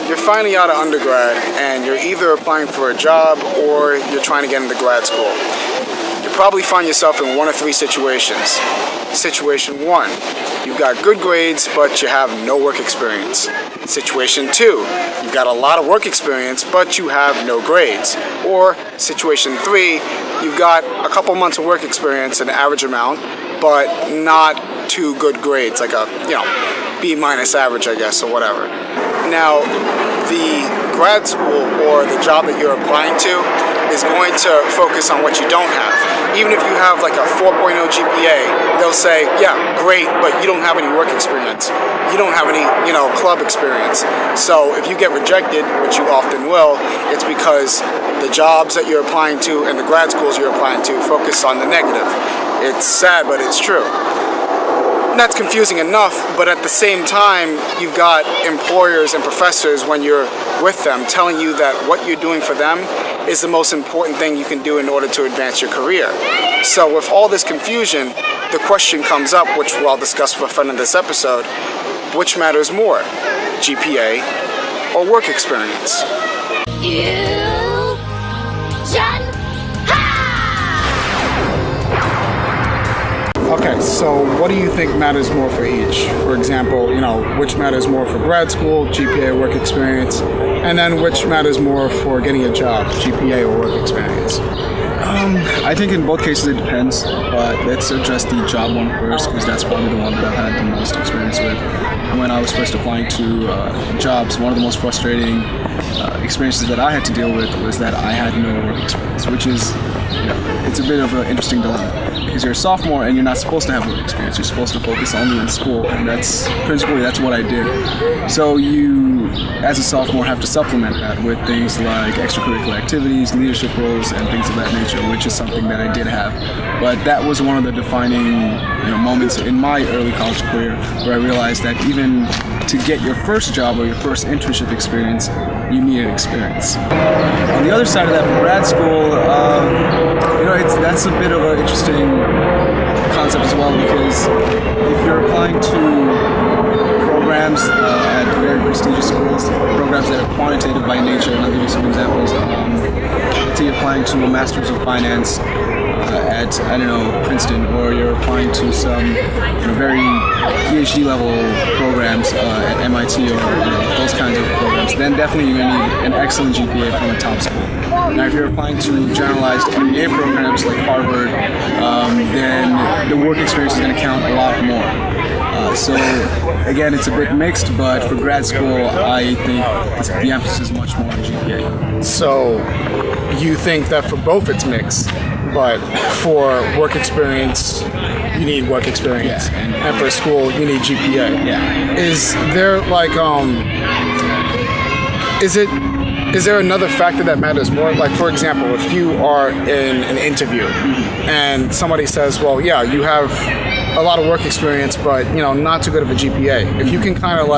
you're finally out of undergrad and you're either applying for a job or you're trying to get into grad school. You probably find yourself in one of three situations. Situation 1, you've got good grades but you have no work experience. Situation 2, you've got a lot of work experience but you have no grades. Or situation 3, you've got a couple months of work experience, an average amount, but not too good grades, like a, B- average, I guess, or whatever. Now, the grad school or the job that you're applying to is going to focus on what you don't have. Even if you have like a 4.0 GPA, they'll say, yeah, great, but you don't have any work experience. You don't have any, club experience. So if you get rejected, which you often will, it's because the jobs that you're applying to and the grad schools you're applying to focus on the negative. It's sad, but it's true. That's confusing enough, but at the same time, you've got employers and professors when you're with them telling you that what you're doing for them is the most important thing you can do in order to advance your career. So with all this confusion, the question comes up, which I'll discuss for fun in this episode, which matters more, GPA or work experience? Okay, so what do you think matters more for each? For example, which matters more for grad school, GPA, work experience, and then which matters more for getting a job, GPA or work experience? I think in both cases it depends, but let's address the job one first, because that's probably the one that I've had the most experience with. When I was first applying to jobs, one of the most frustrating experiences that I had to deal with was that I had no work experience, which is, it's a bit of an interesting dilemma. Because you're a sophomore and you're not supposed to have work experience. You're supposed to focus only on school, and that's what I did. So you, as a sophomore, have to supplement that with things like extracurricular activities, leadership roles, and things of that nature, which is something that I did have. But that was one of the defining moments in my early college career where I realized that even to get your first job or your first internship experience, you need an experience. On the other side of that, for grad school, that's a bit of an interesting concept as well, because if you're applying to programs at very prestigious schools, programs that are quantitative by nature, and I'll give you some examples. Let's say you're applying to a Master's of Finance at, Princeton, or you're applying to some very PhD level programs at MIT or those kinds of programs, then definitely you're going to need an excellent GPA from a top school. Now, if you're applying to generalized MBA programs like Harvard, then the work experience is going to count a lot more. So again, it's a bit mixed, but for grad school, I think the emphasis is much more on GPA. So you think that for both it's mixed, but for work experience, you need work experience, and for school, you need GPA. Yeah. Is there is there another factor that matters more? Like, for example, if you are in an interview and somebody says, well, yeah, you have a lot of work experience, but, not too good of a GPA. If you can kind of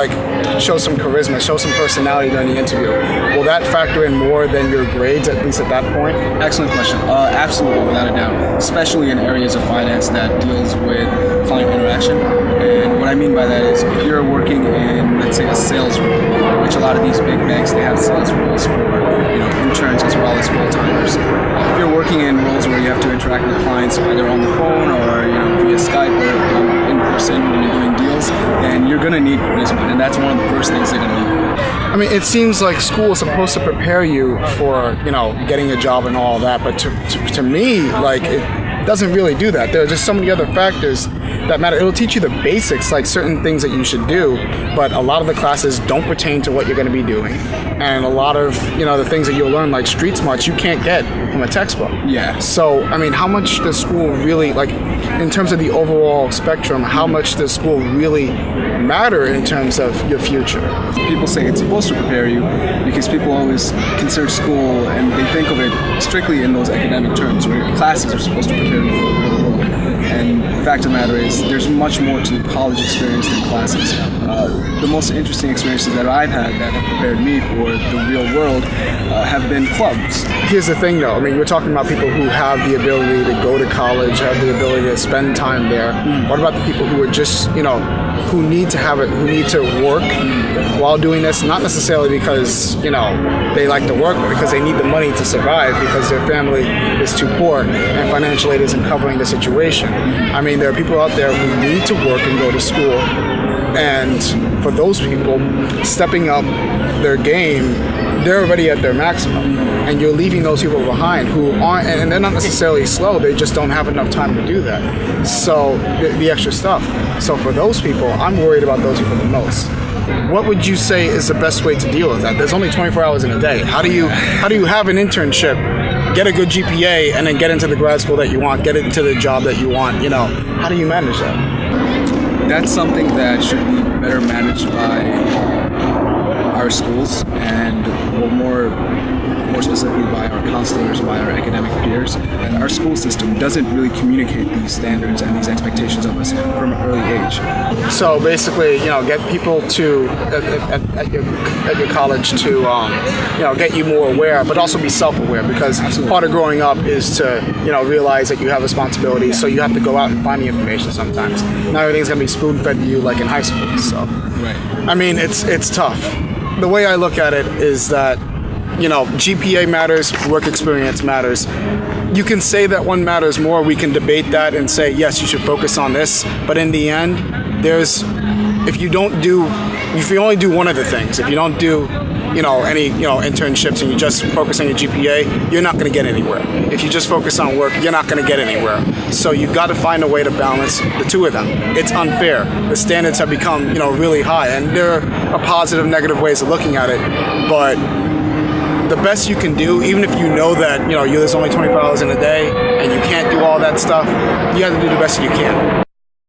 show some charisma, show some personality during the interview, will that factor in more than your grades, at least at that point? Excellent question. Absolutely, without a doubt. Especially in areas of finance that deals with client interaction. And what I mean by that is if you're working in, let's say, a sales role, which a lot of these big banks, they have sales roles for interns as well as full-timers. If you're working in roles where you have to interact with clients either on the phone or via Skype or in person when you're doing deals, then you're going to need charisma, and that's one of the first things they're going to need. I mean, it seems like school is supposed to prepare you for, getting a job and all that, but to me, it doesn't really do that. There are just so many other factors that matter. It'll teach you the basics, like certain things that you should do, but a lot of the classes don't pertain to what you're going to be doing. And a lot of, the things that you'll learn, like street smarts, you can't get from a textbook. Yeah. So, I mean, how much does school really, in terms of the overall spectrum, how much does school really matter in terms of your future? People say it's supposed to prepare you because people always consider school and they think of it strictly in those academic terms, where classes are supposed to prepare you for the real world. And the fact of the matter is, there's much more to college experience than classes. The most interesting experiences that I've had that have prepared me for the real world have been clubs. Here's the thing, though. I mean, we're talking about people who have the ability to go to college, have the ability to spend time there. What about the people who are just, who need to have it, who need to work while doing this, not necessarily because, they like to work, but because they need the money to survive because their family is too poor and financial aid isn't covering the situation. I mean, there are people out there who need to work and go to school, and for those people, stepping up their game, they're already at their maximum, and you're leaving those people behind who aren't, and they're not necessarily slow, they just don't have enough time to do that. So the extra stuff. So for those people, I'm worried about those people the most. What would you say is the best way to deal with that? There's only 24 hours in a day. How do you have an internship, get a good GPA, and then get into the grad school that you want, get into the job that you want? How do you manage that? That's something that should be better managed by our schools and more specifically by our counselors, by our academic peers. And our school system doesn't really communicate these standards and these expectations of us from an early age. So basically, get people to at your college to get you more aware, but also be self-aware, because part of growing up is to realize that you have responsibilities. So you have to go out and find the information sometimes. Not everything's gonna be spoon-fed to you like in high school. So right. I mean, it's tough. The way I look at it is that GPA matters, work experience matters. You can say that one matters more. We can debate that and say, yes, you should focus on this. But in the end, if you only do one of the things, if you don't do, any, internships and you just focus on your GPA, you're not going to get anywhere. If you just focus on work, you're not going to get anywhere. So you've got to find a way to balance the two of them. It's unfair. The standards have become, really high, and there are positive, negative ways of looking at it. But the best you can do, even if you know that, there's only 24 hours in a day and you can't do all that stuff, you have to do the best you can.